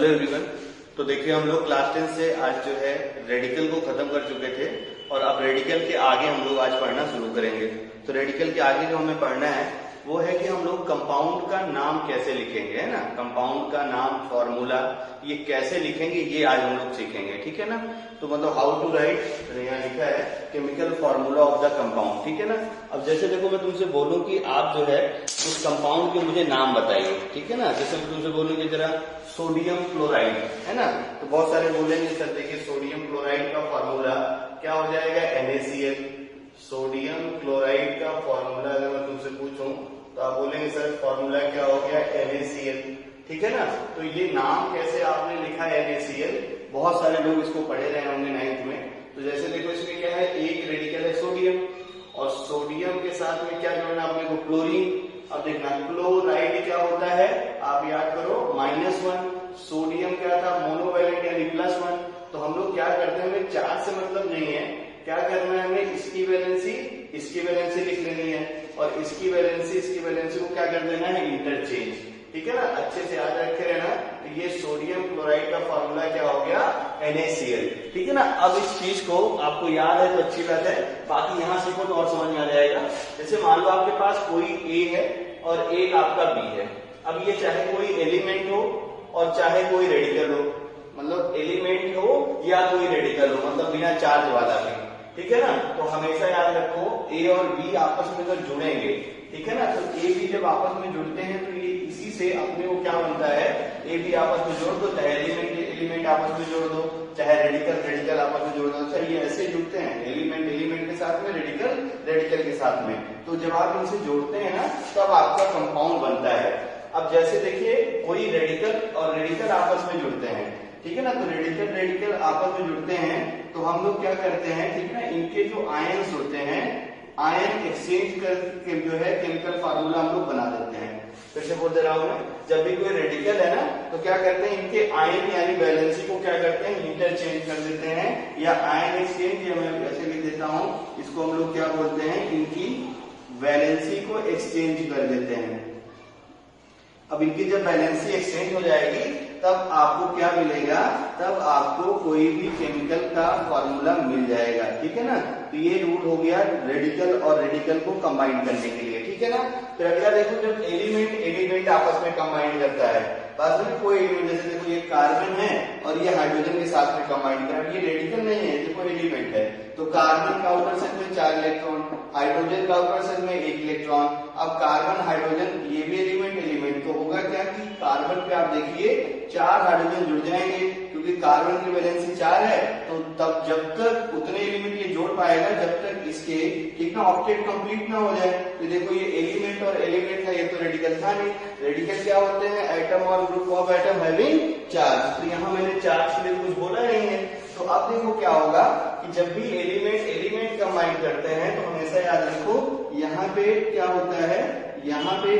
Hello everyone. तो देखिए हम लोग क्लास 10 से आज जो है रेडिकल को खत्म कर चुके थे और अब रेडिकल के आगे हम लोग आज पढ़ना शुरू करेंगे। तो रेडिकल के आगे जो हमें पढ़ना है वो है कि हम लोग कंपाउंड का नाम कैसे लिखेंगे, है ना। कंपाउंड का नाम, फॉर्मूला ये कैसे लिखेंगे ये आज हम लोग सीखेंगे, ठीक है ना। तो मतलब हाउ टू राइट, यहाँ लिखा है chemical formula of the compound, ठीक है ना। अब जैसे देखो मैं तुमसे बोलूं कि आप जो है उस कंपाउंड के मुझे नाम बताइए, ठीक है ना। जैसे मैं तुमसे बोलूं कि जरा सोडियम क्लोराइड, है ना, तो बहुत सारे बोलेंगे सर देखिए सोडियम क्लोराइड का फॉर्मूला क्या हो जाएगा, NaCl। सोडियम क्लोराइड का फॉर्मूला अगर मैं तुमसे पूछूं तो आप बोलेंगे सर फॉर्मूला क्या हो गया, NaCl, ठीक है ना। तो ये नाम कैसे आपने लिखा है NaCl, बहुत सारे लोग इसको पढ़े रहे होंगे 9th में। तो जैसे देखो इसमें क्या है, एक रेडिकल है सोडियम और सोडियम के साथ में क्या जोड़ना अपने को, क्लोरीन। अब देखना क्लोराइड क्या होता है, आप याद करो -1, सोडियम क्या था, मोनोवैलेंट यानी +1। तो हम लोग क्या करते हैं, हमें चार्ज से मतलब नहीं है, क्या करना है हमें, इसकी वैलेंसी लिख लेनी है और इसकी वैलेंसी को क्या कर देना है, इंटरचेंज, ठीक है ना। अच्छे से याद रखे रहना। तो ये सोडियम क्लोराइड का फॉर्मूला क्या हो गया, NaCl, ठीक है ना। अब इस चीज को आपको याद है तो अच्छी बात है, बाकी यहाँ सीखो तो और समझ में आ जाएगा। जैसे मान लो आपके पास कोई A है और एक आपका B है। अब ये चाहे कोई एलिमेंट हो और चाहे कोई रेडिकल हो, मतलब एलिमेंट हो या कोई रेडिकल हो, मतलब बिना चार्ज वाला भी, ठीक है ना। तो हमेशा याद रखो A और B आपस में जब जुड़ेंगे, ठीक है ना, तो A B जब आपस में जुड़ते हैं तो ये इसी से अपने को क्या बनता है, A B आपस में जोड़ दो, चाहे एलिमेंट आपस में जोड़ दो, चाहे रेडिकल आपस में जोड़ दो, चाहे ये ऐसे जुड़ते हैं, एलिमेंट के साथ में, रेडिकल के साथ में। तो जब आप इनसे जोड़ते हैं ना तब आपका कंपाउंड बनता है। अब जैसे देखिए कोई रेडिकल और रेडिकल आपस में जुड़ते हैं, ठीक है ना, तो रेडिकल आपस में जुड़ते हैं तो हम लोग क्या करते हैं, ठीक है ना, इनके जो आयन्स होते हैं, आयन एक्सचेंज करके जो है केमिकल फार्मूला हम लोग बना देते हैं। फिर से बोल दे रहा हूं मैं, जब भी कोई रेडिकल है ना तो क्या करते हैं, इनके आयन यानी वैलेंसी को क्या करते हैं, इंटरचेंज कर देते हैं, या आयन एक्सचेंज, या मैं ऐसे लिख देता हूं, इसको हम लोग क्या बोलते हैं, इनकी वैलेंसी को एक्सचेंज कर देते हैं। अब इनकी जब वैलेंसी एक्सचेंज हो जाएगी तब आपको क्या मिलेगा, तब आपको कोई भी केमिकल का फॉर्मूला मिल जाएगा, ठीक है ना। तो ये रूल हो गया रेडिकल और रेडिकल को कंबाइन करने के लिए, ठीक है ना। फिर अगला देखो जब एलिमेंट आपस में कंबाइन करता है, बात में कोई एलिमेंट, जैसे देखो ये कार्बन है और ये हाइड्रोजन के साथ में कंबाइन कर, ये रेडिकल नहीं है, ये कोई एलिमेंट है। तो कार्बन का आउटर सेट में 4 इलेक्ट्रॉन, हाइड्रोजन का आउटर सेट में 1 इलेक्ट्रॉन। अब कार्बन हाइड्रोजन ये भी एलिमेंट तो होगा क्या कि कार्बन पे आप देखिए 4 हाइड्रोजन जुड़ जाएंगे, क्योंकि कार्बन की वैलेंसी 4 है। तो तब जब तक उतने एलिमेंट ये जोड़ पाएगा जब तक इसके कितना ऑक्टेट कंप्लीट ना हो जाए। तो देखो ये एलिमेंट और एलिमेंट है, ये तो रेडिकल था नहीं। रेडिकल क्या होते हैं, एटम और group of atom having charge. तो यहाँ मैंने चार्ज के लिए कुछ बोला नहीं है। तो अब देखो क्या होगा कि जब भी एलिमेंट कंबाइन करते हैं तो हमेशा याद रखो यहाँ पे क्या होता है, यहाँ पे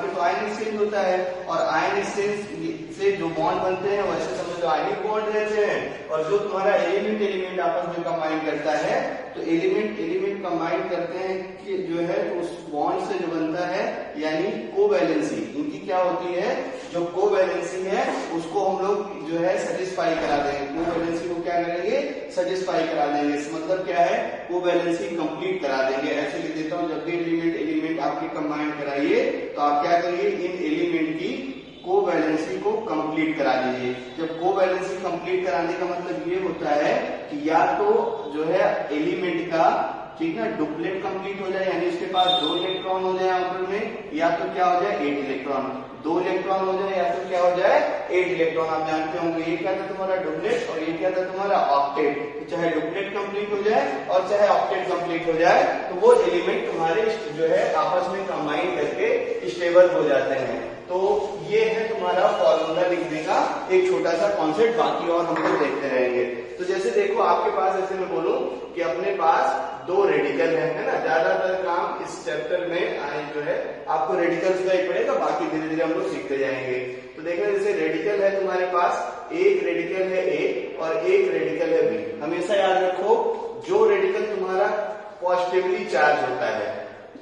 तो आयन एक्सचेंज होता है और आयन एक्सचेंज से जो बॉन्ड बनते हैं वैसे समझ लो आयनिक बॉन्ड रहते हैं। और जो तुम्हारा एलिमेंट आपस में कंबाइन करता है तो एलिमेंट कंबाइन करते हैं कि जो है उस बॉन्ड से जो बनता है यानी कोवैलेंसी, इनकी क्या होती है, जो कोवैलेंसी है उसको हम लोग जो है सेटिस्फाई करा देंगे। कोवैलेंसी को क्या करेंगे, सेटिस्फाई करा देंगे। इस मतलब क्या है, कोवैलेंसी कंप्लीट करा देंगे। ऐसे लिख देता हूं, जब भी एलिमेंट आपकी कंबाइन कराइए तो आप क्या करिए, इन एलिमेंट की कोवैलेंसी को कंप्लीट करा दीजिए। जब कोवैलेंसी कंप्लीट कराने का मतलब ये होता है कि या तो जो है एलिमेंट का, ठीक है, डुप्लेट कंप्लीट हो जाए, यानी उसके पास 2 इलेक्ट्रॉन हो जाए आउटर में, या तो क्या हो जाए 8 इलेक्ट्रॉन, 2 इलेक्ट्रॉन हो जाए या तो क्या हो जाए 8 इलेक्ट्रॉन। आप जानते होंगे ये क्या था तुम्हारा डुप्लेट और ये क्या था तुम्हारा ऑक्टेट। तो चाहे डुप्लेट कंप्लीट हो जाए और चाहे ऑक्टेट कंप्लीट हो जाए तो वो एलिमेंट तुम्हारे जो है आपस में कंबाइन करके स्टेबल हो जाते हैं। तो ये है तुम्हारा फॉर्मूला लिखने का एक छोटा सा कॉन्सेप्ट, बाकी और हम लोग देखते रहेंगे। तो जैसे देखो आपके पास, ऐसे मैं बोलूं कि अपने पास 2 रेडिकल है ना, ज्यादातर काम इस चैप्टर में जो है आपको रेडिकल्स का ही पड़ेगा, बाकी धीरे धीरे हम लोग सीखते जाएंगे। तो देखो जैसे रेडिकल है तुम्हारे पास, एक रेडिकल है A और एक रेडिकल है B। हमेशा याद रखो जो रेडिकल तुम्हारा पॉजिटिवली चार्ज होता है,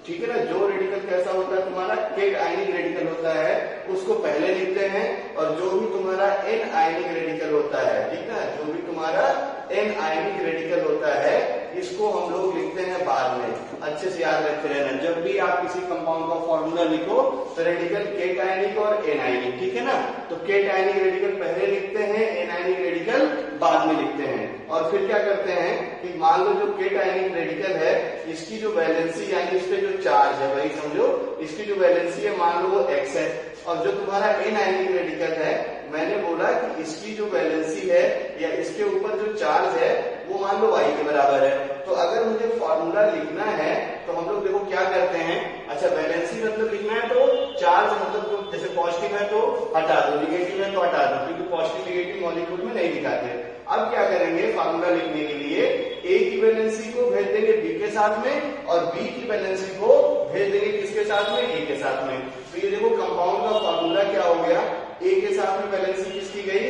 ठीक है ना, जो रेडिकल कैसा होता है तुम्हारा, एक आयनिक रेडिकल होता है, उसको पहले लिखते हैं, और जो भी तुम्हारा एन आयनिक रेडिकल होता है, ठीक है, जो भी तुम्हारा एन आयनिक रेडिकल होता है इसको हम लोग लिखते हैं बाद में। अच्छे से याद रखते रहना, जब भी आप किसी कंपाउंड का फॉर्मूला लिखो तो रेडिकल केट आयनिक और एन आयनिक, ठीक है ना। तो केट आयनिक रेडिकल पहले लिखते हैं, एन आयनिक रेडिकल बाद में लिखते हैं। और फिर क्या करते हैं कि मान लो जो केट आयनिक रेडिकल है इसकी जो वैलेंसी यानी इस पे जो चार्ज है भाई समझो, इसकी जो वैलेंसी है मान लो वो एक्स है, और जो तुम्हारा एन आयनिक रेडिकल है मैंने बोला कि इसकी जो वैलेंसी है या इसके ऊपर जो चार्ज है वो मान लो y के बराबर है। तो अगर मुझे फॉर्मूला लिखना है तो हम लोग देखो क्या करते हैं, अच्छा वैलेंसी मतलब लिखना है तो चार्ज मतलब जैसे पॉजिटिव है तो हटा दो, निगेटिव है तो हटा दो, क्योंकि पॉजिटिव निगेटिव मॉलिक्यूल में नहीं दिखाते। अब क्या करेंगे फॉर्मूला लिखने के लिए A की वैलेंसी को भेज देंगे B के साथ में और B की वैलेंसी को भेज देंगे किसके साथ में, A के साथ में। तो ये देखो कंपाउंड का फॉर्मूला क्या हो गया, A के साथ में वैलेंसी किसकी गई,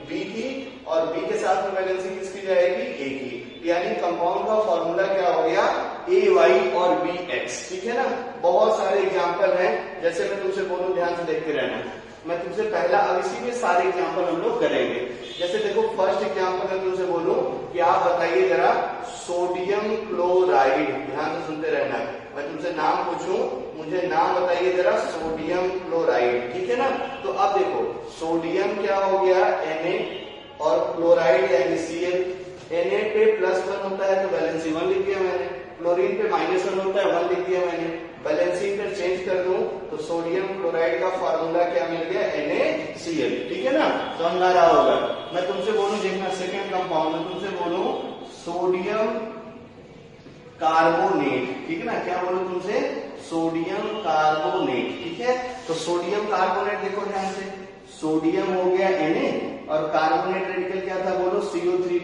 B की, और B के साथ में वैलेंसी किसकी जाएगी, A की। यानी कंपाउंड का फॉर्मूला क्या हो गया, AY और BX, ठीक है ना। बहुत सारे एग्जांपल हैं, जैसे मैं तुमसे बोलूं ध्यान से देखते रहना। मैं तुमसे पहला, अब इसी में सारे एग्जांपल हम लोग करेंगे। जैसे देखो फर्स्ट एग्जांपल मैं तुमसे बोलूं कि आप बताइए जरा सोडियम क्लोराइड, ध्यान से सुनते रहना। मैं तुमसे नाम पूछूं, मुझे नाम बताइए जरा सोडियम क्लोराइड, ठीक है ना। तो अब देखो सोडियम क्या हो गया Na और क्लोराइड यानी Cl, Na पे +1 होता है तो वैलेंसी 1 लिख दिया मैंने, क्लोरीन पे -1 होता है 1 लिख दिया मैंने। वैलेंसी इंटरचेंज कर दूं तो सोडियम क्लोराइड का फार्मूला क्या मिल गया, NaCl, ठीक है ना। समझ आ रहा होगा। मैं तुमसे बोलूं देखना सेकंड कंपाउंड में तुमसे बोलूं सोडियम कार्बोनेट, ठीक है ना। क्या बोलूं तुमसे, सोडियम कार्बोनेट, ठीक है। तो सोडियम कार्बोनेट देखो ध्यान से, सोडियम हो गया Na और कार्बोनेट रेडिकल क्या था बोलो, CO3,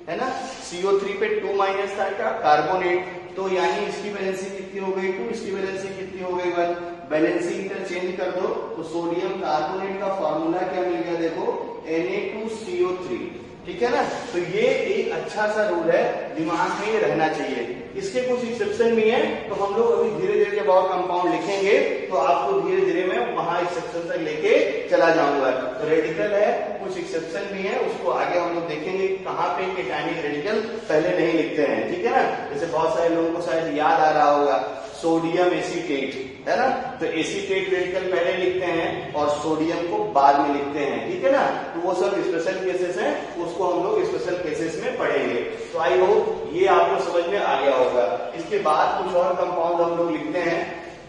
है ना। CO3 पे 2- था क्या, कार्बोनेट, तो यानी इसकी वैलेंसी कितनी हो गई 2, इसकी वैलेंसी कितनी हो गई 1। वैलेंसी इंटरचेंज कर दो तो सोडियम कार्बोनेट का फॉर्मूला क्या मिल गया देखो, Na2CO3, ठीक है ना। तो ये एक अच्छा सा रूल है, दिमाग में ये रहना चाहिए। इसके कुछ एक्सेप्शन भी हैं, तो हम लोग अभी धीरे धीरे जब और कंपाउंड लिखेंगे तो आपको धीरे धीरे मैं वहां एक्सेप्शन तक लेके चला जाऊंगा। तो रेडिकल है, कुछ एक्सेप्शन भी है, उसको आगे हम लोग देखेंगे कहाँ पे केटायनिक रेडिकल पहले नहीं लिखते हैं, ठीक है ना। जैसे बहुत सारे लोगों को शायद याद आ रहा होगा सोडियम एसीटेट, है ना। तो एसीटेट रेडिकल पहले लिखते हैं और सोडियम को बाद में लिखते हैं, ठीक है ना। तो वो सब स्पेशल केसेस हैं, उसको हम लोग स्पेशल केसेस में पढ़ेंगे। तो आई होप ये आपको समझ में आ गया होगा। इसके बाद कुछ और कंपाउंड हम लोग लिखते हैं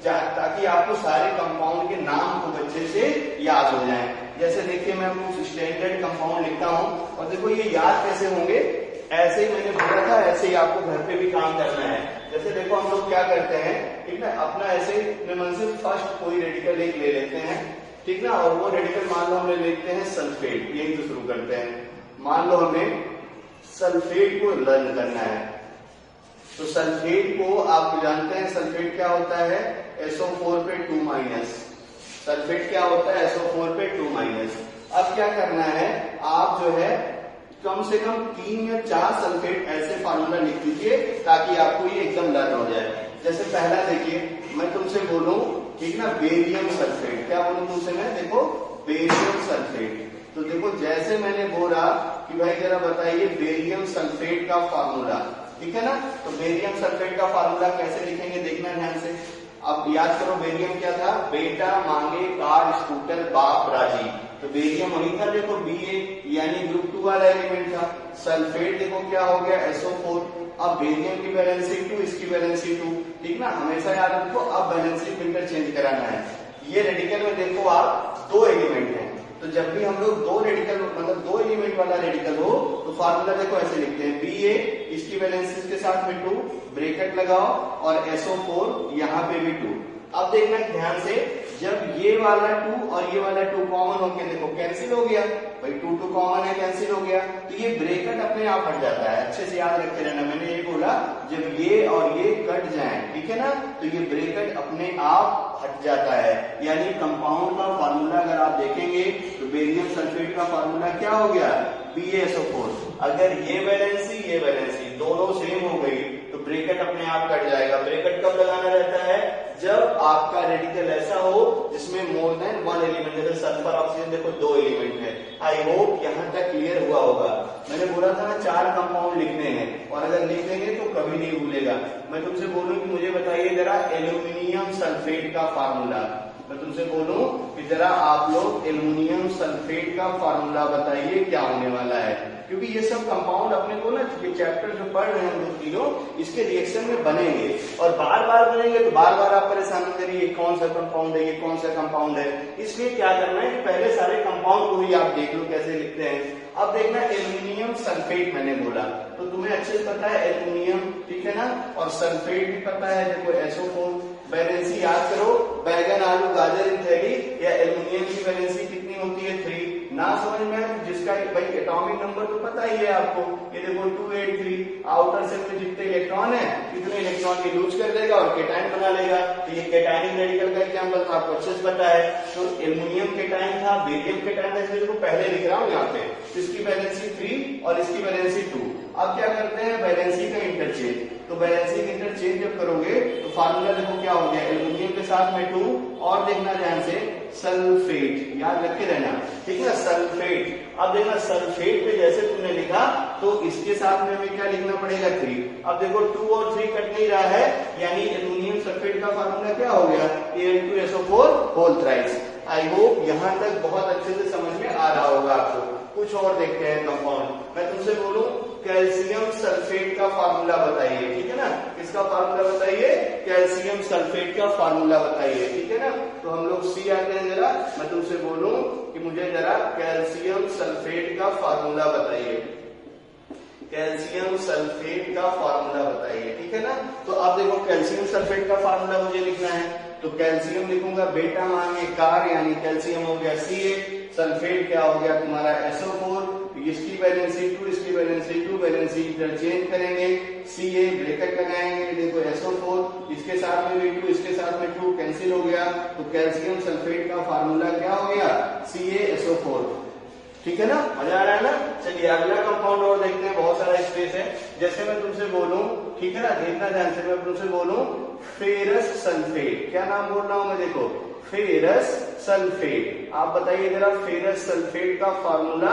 ताकि आपको सारे कंपाउंड के नाम को अच्छे से याद हो जाए। जैसे देखिए मैं कुछ स्टैंडर्ड कंपाउंड लिखता हूँ और देखो ये याद कैसे होंगे, ऐसे ही मैंने बोला था ऐसे ही आपको घर पे भी काम करना है। जैसे देखो हम लोग क्या करते हैं, ठीक ना, अपना ऐसे मन से फर्स्ट कोई रेडिकल एक ले लेते हैं, ठीक ना, और वो रेडिकल मान लो हमें लिखते हैं सल्फेट, यही तो शुरू करते हैं। मान लो हमें सल्फेट को लर्न करना है, तो सल्फेट को आप जानते हैं सल्फेट क्या होता है, SO4 पे 2-, सल्फेट क्या होता है SO4 पे 2-। अब क्या करना है, आप जो है कम से कम 3 या 4 सल्फेट ऐसे फार्मूला लिख लीजिए ताकि आपको ये एकदम लर्न हो जाए। जैसे पहला देखिए मैं तुमसे बोलूं, ठीक ना, बेरियम सल्फेट, क्या बोलूं तुमसे मैं, देखो बेरियम सल्फेट। तो देखो जैसे मैंने बोला कि भाई जरा बताइए बेरियम सल्फेट का फार्मूला, ठीक है ना। तो बेरियम सल्फेट का फार्मूला कैसे लिखेंगे देखना ध्यान से। अब याद करो बेरियम क्या था, बेटा मांगे कार स्कूटर बाप राजी। तो बेरियम वही था देखो Ba यानी ग्रुप 2 वाला एलिमेंट था। सल्फेट देखो क्या हो गया SO4। अब बेरियम की वैलेंसी 2, इसकी वैलेंसी 2, ठीक ना, हमेशा याद रखो। अब वैलेंसी फिल्टर चेंज कराना है। ये रेडिकल में देखो आप 2 एलिमेंट हैं, तो जब भी हम लोग 2 रेडिकल मतलब 2 एलिमेंट वाला रेडिकल हो तो फार्मूला देखो ऐसे लिखते हैं, Ba इसकी वैलेंसी के साथ में 2, ब्रैकेट लगाओ और SO4 यहाँ पे भी 2। अब देखना ध्यान से, जब ये वाला 2 और ये वाला 2 कॉमन होके देखो कैंसिल हो गया, भाई 2 कॉमन है कैंसिल हो गया, तो ये ब्रैकेट अपने आप हट जाता है। अच्छे से याद रखते रहना, मैंने ये बोला जब ये और ये कट जाए, ठीक है ना, तो ये ब्रैकेट अपने आप हट जाता है। यानी कंपाउंड का फार्मूला अगर आप देखेंगे तो बेरियम सल्फेट का फार्मूला क्या हो गया, BaSO4। अगर ये वैलेंसी दोनों सेम हो गई तो ब्रैकेट अपने आप कट जाएगा। ब्रैकेट कब लगाना रहता है? जब आपका रेडिकल ऐसा हो जिसमें मोर देन वन एलिमेंट, जैसे सल्फर ऑक्सीजन देखो 2 एलिमेंट है। आई होप यहाँ तक क्लियर हुआ होगा। मैंने बोला था ना 4 कंपाउंड लिखने हैं, और अगर लिख देंगे तो कभी नहीं भूलेगा। मैं तुमसे बोलूं कि मुझे बताइए जरा एल्यूमिनियम सल्फेट का फार्मूला। मैं तुमसे बोलूं कि जरा आप लोग एल्यूमिनियम सल्फेट का फार्मूला बताइए क्या होने वाला है, क्योंकि ये सब कंपाउंड अपने को ना ये चैप्टर जो पढ़ रहे हैं हम लोग तीनों, इसके रिएक्शन में बनेंगे और बार बार बनेंगे, तो बार बार आप परेशान करिए कौन सा कंपाउंड है, ये कौन सा कंपाउंड है। इसलिए क्या करना है कि पहले सारे कंपाउंड को ही आप देख लो कैसे लिखते हैं। अब देखना एल्यूमिनियम सल्फेट मैंने बोला तो तुम्हें अच्छे से पता है एल्यूमिनियम, ठीक है ना, और सल्फेट भी पता है। देखो SO4 वैलेंसी याद करो, बैगन आलू गाजर इत्यादि या एल्यूमिनियम की वैलेंसी कितनी होती है? 3। ना समझ में जिसका भाई एटॉमिक नंबर तो पता ही है आपको, ये देखो 283। आउटर सेल में जितने इलेक्ट्रॉन है कितने इलेक्ट्रॉन ये लूज कर देगा और केटाइन बना लेगा। तो ये केटाइनिक रेडिकल का एग्जांपल था, आपको अच्छे से पता है। तो एल्यूमिनियम केटाइन था, बेरियम केटाइन था, इसको पहले लिख रहा हूं यहाँ पे। इसकी वैलेंसी 3 और इसकी वैलेंसी 2। अब क्या करते हैं वैलेंसी का इंटरचेंज। तो वैलेंसी का इंटरचेंज जब करोगे तो फार्मूला देखो क्या हो गया, एल्यूमिनियम के साथ में 2 और देखना ध्यान से सल्फेट, याद रखे रहना, ठीक है ना, सल्फेट। अब देखना सल्फेट पे जैसे तुमने लिखा तो इसके साथ में हमें क्या लिखना पड़ेगा? 3। अब देखो 2 और 3 कट नहीं रहा है, यानी एल्यूमिनियम सल्फेट का फार्मूला क्या हो गया? Al2SO4 whole thrice. I hope यहाँ तक बहुत अच्छे से समझ में आ रहा होगा आपको। कुछ और देखते हैं कंपाउंड। मैं तुमसे बोलूं कैल्शियम सल्फेट का फार्मूला बताइए, ठीक है ना, इसका फार्मूला बताइए, कैल्शियम सल्फेट का फार्मूला बताइए, ठीक है ना। तो हम लोग सी आते हैं। जरा मैं तुमसे बोलूं कि मुझे जरा कैल्शियम सल्फेट का फार्मूला बताइए, कैल्शियम सल्फेट का फार्मूला बताइए, ठीक है ना। तो अब देखो कैल्शियम सल्फेट का फार्मूला मुझे लिखना है, तो कैल्शियम लिखूंगा बेटा मांगे कार, यानी कैल्शियम हो गया Ca, सल्फेट क्या हो गया तुम्हारा SO4, इसकी वैलेंसी 2, इसकी वैलेंसी 2, वैलेंसी इंटरचेंज करेंगे, Ca ब्रैकेट लगाएंगे, देखो SO4 इसके साथ में भी 2, इसके साथ में 2 कैंसिल हो गया, तो कैल्शियम सल्फेट का फार्मूला क्या हो गया? CaSO4, ठीक है ना, मजा आ रहा है ना। चलिए अगला कंपाउंड और देखते हैं, बहुत सारा स्पेस है। जैसे मैं तुमसे बोलूं, ठीक है ना, देखना ध्यान से, मैं तुमसे बोलूं फेरस सल्फेट, क्या नाम बोल रहा हूं मैं? देखो फेरस सल्फेट। आप बताइए जरा फेरस सल्फेट का फार्मूला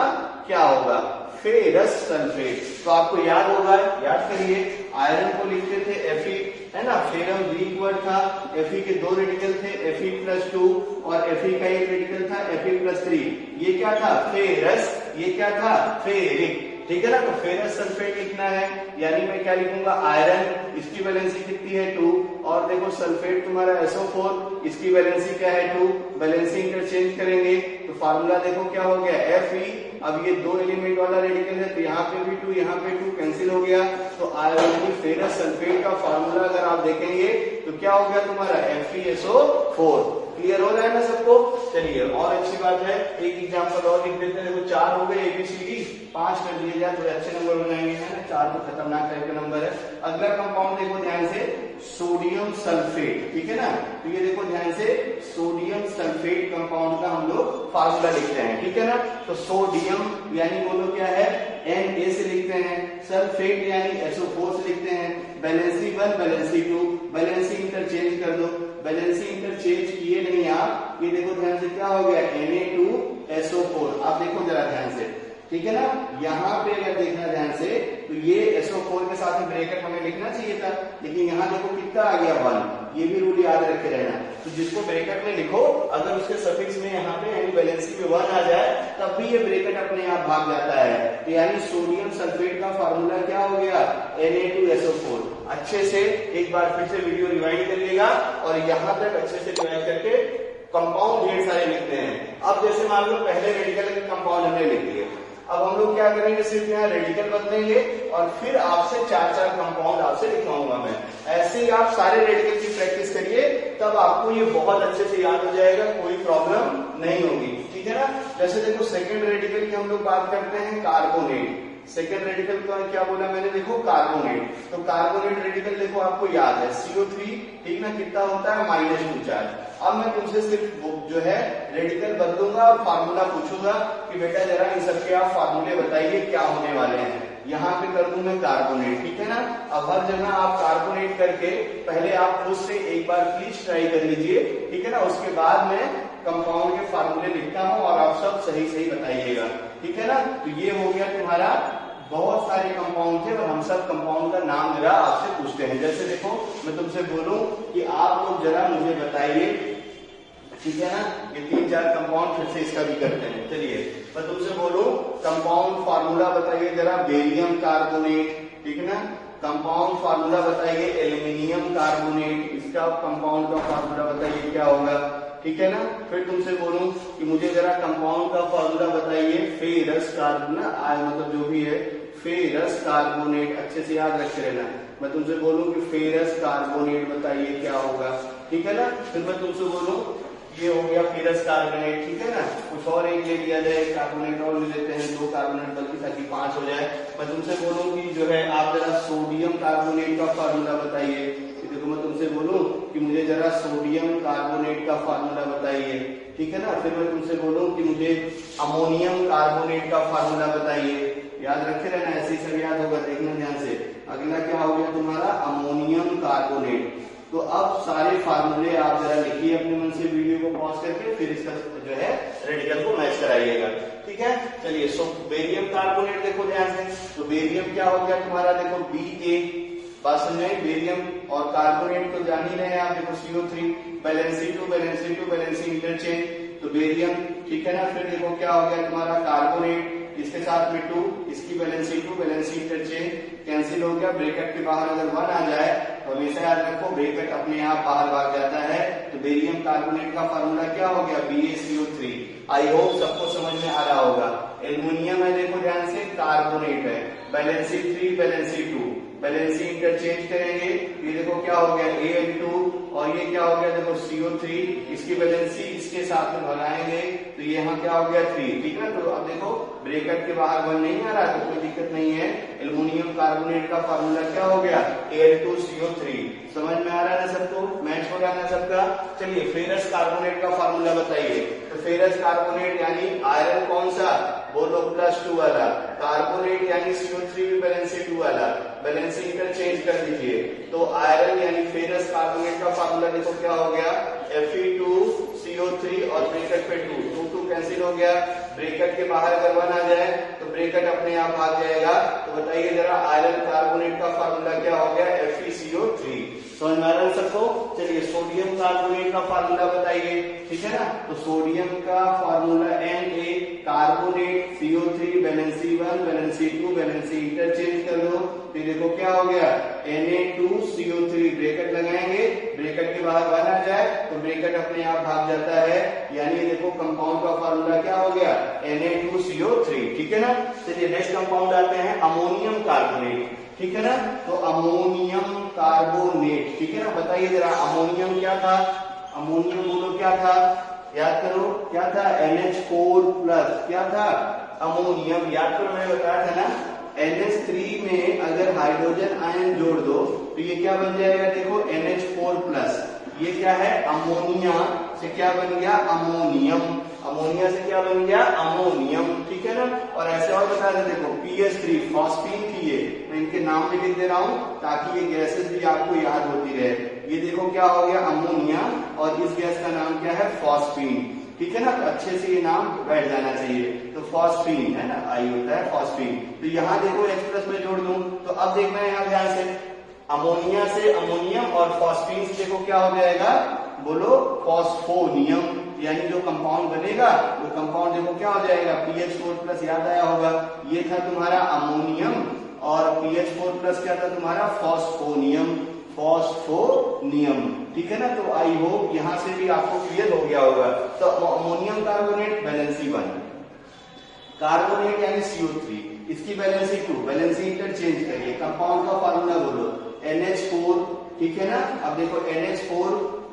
क्या होगा? फेरस सल्फेट तो आपको याद होगा, याद करिए, आयरन को लिखते थे Fe, है ना, फेरम ग्रीक वर्ड था, Fe के 2 रेडिकल थे, Fe+2 और Fe का एक रेडिकल था Fe+3। ये क्या था? फेरस। ये क्या था? फेरिक, ठीक है ना। तो फेरस सल्फेट लिखना है, यानी मैं क्या लिखूंगा? आयरन, इसकी वैलेंसी कितनी है? 2, और देखो सल्फेट तुम्हारा SO4, इसकी वैलेंसी क्या है? 2, वैलेंसी इंटरचेंज करेंगे तो फार्मूला देखो क्या हो गया? Fe। अब ये 2 एलिमेंट वाला रेडिकल है तो यहाँ पे भी 2, यहाँ पे 2 कैंसिल हो गया, तो आयरन फेरस सल्फेट का फार्मूला अगर आप देखेंगे तो क्या हो गया तुम्हारा? FeSO4। क्लियर हो रहा है ना सबको? चलिए और अच्छी बात है, एक एग्जांपल और लिख देते हैं। देखो 4 हो गए ABCD, 5 कर दिए जाए थोड़े अच्छे नंबर हो जाएंगे, है ना। 4 तो खतरनाक टाइप का नंबर है। अगला कंपाउंड देखो ध्यान से, सोडियम सल्फेट, ठीक है ना। तो ये देखो ध्यान से, सोडियम सल्फेट कंपाउंड का हम लोग फार्मूला लिखते हैं, ठीक है ना। तो सोडियम यानी बोलो क्या है? Na से लिखते हैं, सल्फेट यानी SO4 से लिखते हैं, वैलेंसी 1, वैलेंसी 2, वैलेंसी इंटरचेंज कर दो, वैलेंसी इंटरचेंज किए नहीं आप, ये देखो ध्यान से क्या हो गया? Na2SO4। आप देखो जरा ध्यान से, ठीक है ना। यहाँ पे अगर देखना ध्यान से तो ये SO4 के साथ में ब्रैकेट हमें लिखना चाहिए था, लेकिन यहाँ देखो कितना आ गया? 1। ये भी रूल याद रखे रहना। तो जिसको ब्रैकेट में लिखो, अगर उसके सफिक्स में यहाँ पे यानी वैलेंसी में 1 आ जाए तब भी ये ब्रैकेट अपने आप भाग जाता है। तो यानी सोडियम सल्फेट का फार्मूला क्या हो गया? Na2SO4। अच्छे से एक बार फिर से वीडियो रिवाइंड करिएगा और यहाँ तक अच्छे से रिवाइंड करके कंपाउंड ढेर सारे लिखते हैं। अब जैसे मान लो पहले रेडिकल के कंपाउंड हमने लिख दिए, अब हम लोग क्या करेंगे? सिर्फ यहाँ रेडिकल बदलेंगे और फिर आपसे 4 कंपाउंड आपसे लिखवाऊंगा मैं। ऐसे ही आप सारे रेडिकल की प्रैक्टिस करिए, तब आपको ये बहुत अच्छे से याद हो जाएगा, कोई प्रॉब्लम नहीं होगी, ठीक है ना। जैसे देखो सेकंड रेडिकल की हम लोग बात करते हैं कार्बोनेट। सेकेंड रेडिकल का क्या बोला मैंने, देखो कार्बोनेट। तो कार्बोनेट रेडिकल देखो आपको याद है CO3, ठीक ना, कितना होता है -2 चार्ज। अब मैं तुमसे सिर्फ जो है रेडिकल बदलूंगा और फार्मूला पूछूंगा कि बेटा जरा इन सबके आप फार्मूले बताइए क्या होने वाले हैं। यहाँ पे कर दूं मैं कार्बोनेट, ठीक है ना। अब हर जगह आप कार्बोनेट करके पहले आप खुद से एक बार प्लीज ट्राई कर लीजिए, ठीक है ना। उसके बाद मैं कंपाउंड के फार्मूले लिखता हूँ और आप सब सही सही बताइएगा, ठीक है ना। तो ये हो गया तुम्हारा, बहुत सारे कंपाउंड थे और हम सब कंपाउंड का नाम जरा आपसे पूछते हैं। जैसे देखो मैं तुमसे बोलूं कि आप लोग जरा मुझे बताइए, ठीक है ना। ये 3-4 कंपाउंड फिर से इसका भी करते हैं। चलिए मैं तुमसे बोलूं कंपाउंड फार्मूला बताइए जरा, बेरियम कार्बोनेट, ठीक है ना। कंपाउंड फार्मूला बताइए एल्यूमिनियम कार्बोनेट, इसका कंपाउंड का फार्मूला बताइए क्या होगा, ठीक है ना। फिर तुमसे बोलूं कि मुझे जरा कंपाउंड का फार्मूला बताइए फेरस कार्बन, मतलब जो भी है फेरस कार्बोनेट, अच्छे से याद रखे रहना। मैं तुमसे बोलूं कि फेरस कार्बोनेट बताइए क्या होगा, ठीक है ना। फिर मैं तुमसे बोलूं ये हो गया फेरस कार्बोनेट, ठीक है ना। कुछ और एक ले लिया जाए, कार्बोनेट और ले लेते हैं, 2 कार्बोनेट बल्कि ताकि 5 हो जाए। मैं तुमसे बोलूं कि जो है आप जरा सोडियम कार्बोनेट का फार्मूला बताइए। देखो मैं तुमसे बोलूं कि मुझे जरा सोडियम कार्बोनेट का फार्मूला बताइए, ठीक है ना। फिर मैं तुमसे बोलूं कि मुझे अमोनियम कार्बोनेट का फार्मूला बताइए। याद रखे रहना, ऐसे ही सब याद होगा, देखना ध्यान से। अगला क्या हो गया तुम्हारा, अमोनियम कार्बोनेट। तो अब सारे फार्मूले आप जरा लिखिए अपने मन से, वीडियो को पॉज करके, फिर इसका जो है रेडिकल को मैच कराइएगा, ठीक है। चलिए सो बेरियम कार्बोनेट देखो ध्यान से। तो बेरियम क्या हो गया तुम्हारा, देखो Ba, बात समझ में, बेरियम और कार्बोनेट तो जान ही रहे हैं आप, देखो CO3, वैलेंसी इंटरचेंज, तो बेरियम, ठीक है ना। फिर देखो क्या हो गया तुम्हारा कार्बोनेट, इसके साथ में 2, इसकी वैलेंसी इंटरचेंज कैंसिल हो गया। ब्रैकेट के बाहर अगर 1 आ जाए तो हमेशा याद रखो ब्रैकेट अपने आप बाहर भाग जाता है। तो बेरियम कार्बोनेट का फार्मूला क्या हो गया, BaCO3। आई होप सबको समझ में आ रहा होगा। एल्युमिनियम है देखो ध्यान से, कार्बोनेट है, वैलेंसी 3, वैलेंसी 2, वैलेंसी इंटरचेंज करेंगे, ये देखो क्या हो गया Al2, और ये क्या हो गया देखो CO3, इसकी वैलेंसी इसके साथ में भगाएंगे तो ये यहाँ क्या हो गया 3, ठीक है। तो अब देखो ब्रैकेट के बाहर 1 नहीं आ रहा तो कोई दिक्कत नहीं है। एल्युमिनियम कार्बोनेट का फार्मूला क्या हो गया, Al2CO3। समझ में आ रहा है ना सबको, मैच हो रहा है ना सबका। चलिए फेरस कार्बोनेट का फार्मूला बताइए। तो फेरस कार्बोनेट यानी आयरन कौन सा, बोलो +2 वाला, कार्बोनेट यानी CO3 भी वैलेंसी 2 वाला, वैलेंसी इंटरचेंज कर दीजिए। तो आयरन यानी फेरस कार्बोनेट का फार्मूला देखो क्या हो गया, Fe2CO3 और ब्रैकेट पे 2 कैंसिल हो गया। ब्रैकेट के बाहर अगर 1 आ जाए तो ब्रैकेट अपने आप भाग जाएगा। तो बताइए जरा आयरन कार्बोनेट का फार्मूला क्या हो गया, FeCO3। समझ में आ रहा है सबको। चलिए सोडियम कार्बोनेट का फार्मूला बताइए, ठीक है ना। तो सोडियम का formula Na, carbonate CO3, valency 1, valency 2, valency interchange कर दो, फिर देखो क्या हो गया Na2CO3, ब्रैकेट लगाएंगे, ब्रैकेट के बाहर 1 आ जाए तो ब्रैकेट अपने आप भाग जाता है, यानी देखो कंपाउंड का फार्मूला क्या हो गया Na2CO3, ठीक है ना। चलिए नेक्स्ट कंपाउंड आते हैं अमोनियम कार्बोनेट, ठीक है ना। तो अमोनियम कार्बोनेट, ठीक है ना। बताइए जरा अमोनियम क्या था, अमोनियम बोलो क्या था, याद करो क्या था, NH4+, क्या था अमोनियम, याद करो मैंने बताया था ना। NH3 में अगर हाइड्रोजन आयन जोड़ दो तो ये क्या बन जाएगा, देखो NH4+, ये क्या है अमोनिया से क्या बन गया अमोनियम, अमोनिया से क्या बन गया अमोनियम, ठीक है ना। और ऐसे और बता दे देखो PH3 फॉस्फीन थी, ये मैं इनके नाम भी लिख दे रहा हूं ताकि ये गैसेस भी आपको याद होती रहे। ये देखो क्या हो गया अमोनिया और इस गैस का नाम क्या है फॉस्फीन, ठीक है ना। तो अच्छे से ये नाम बैठ जाना चाहिए। तो फॉस्फीन है ना, आई होता है फॉस्फीन। तो यहाँ देखो H+ में जोड़ दूं तो अब देखना है यहाँ ध्यान से, अमोनिया से अमोनियम और फॉस्फीन से देखो क्या हो जाएगा, बोलो फॉस्फोनियम, यानी जो कंपाउंड बनेगा वो कंपाउंड देखो क्या हो जाएगा PH4+, याद आया होगा। ये था तुम्हारा अमोनियम और PH4+ क्या था तुम्हारा फॉस्फोनियम, फॉस्फोनियम, ठीक है ना। तो आई होप यहां से भी आपको क्लियर हो गया होगा। तो अमोनियम कार्बोनेट वैलेंसी 1, कार्बोनेट यानी CO3, इसकी वैलेंसी 2, वैलेंसी इंटरचेंज करिए, कंपाउंड का फार्मूला बोलो NH4, ठीक है ना। अब देखो NH4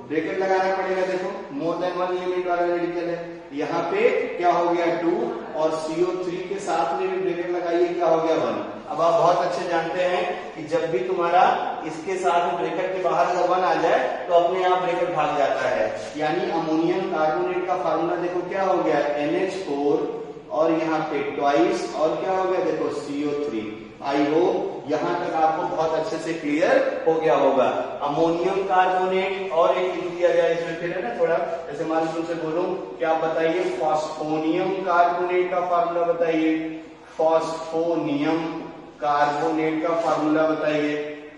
ब्रैकेट लगाना पड़ेगा। देखो मोर देन 1 एलिमेंट वाला रेडिकल है, यहाँ पे क्या हो गया 2 और CO3 के साथ में भी ब्रैकेट लगाइए, क्या हो गया 1। अब आप बहुत अच्छे जानते हैं कि जब भी तुम्हारा इसके साथ में ब्रैकेट के बाहर अगर 1 आ जाए तो अपने आप ब्रैकेट भाग जाता है। यानी अमोनियम कार्बोनेट का फार्मूला देखो क्या हो गया NH4 और यहाँ पे ट्वाइस और क्या हो गया देखो CO3। आई होप यहाँ तक आपको बहुत अच्छे से क्लियर हो गया होगा। अमोनियम कार्बोनेट और एक लिख दिया जाए इसमें, फिर है ना थोड़ा जैसे मान लो से बोलूं क्या बताइए, फॉस्फोनियम कार्बोनेट का फार्मूला बताइए, फॉस्फोनियम कार्बोनेट का फार्मूला बताइए,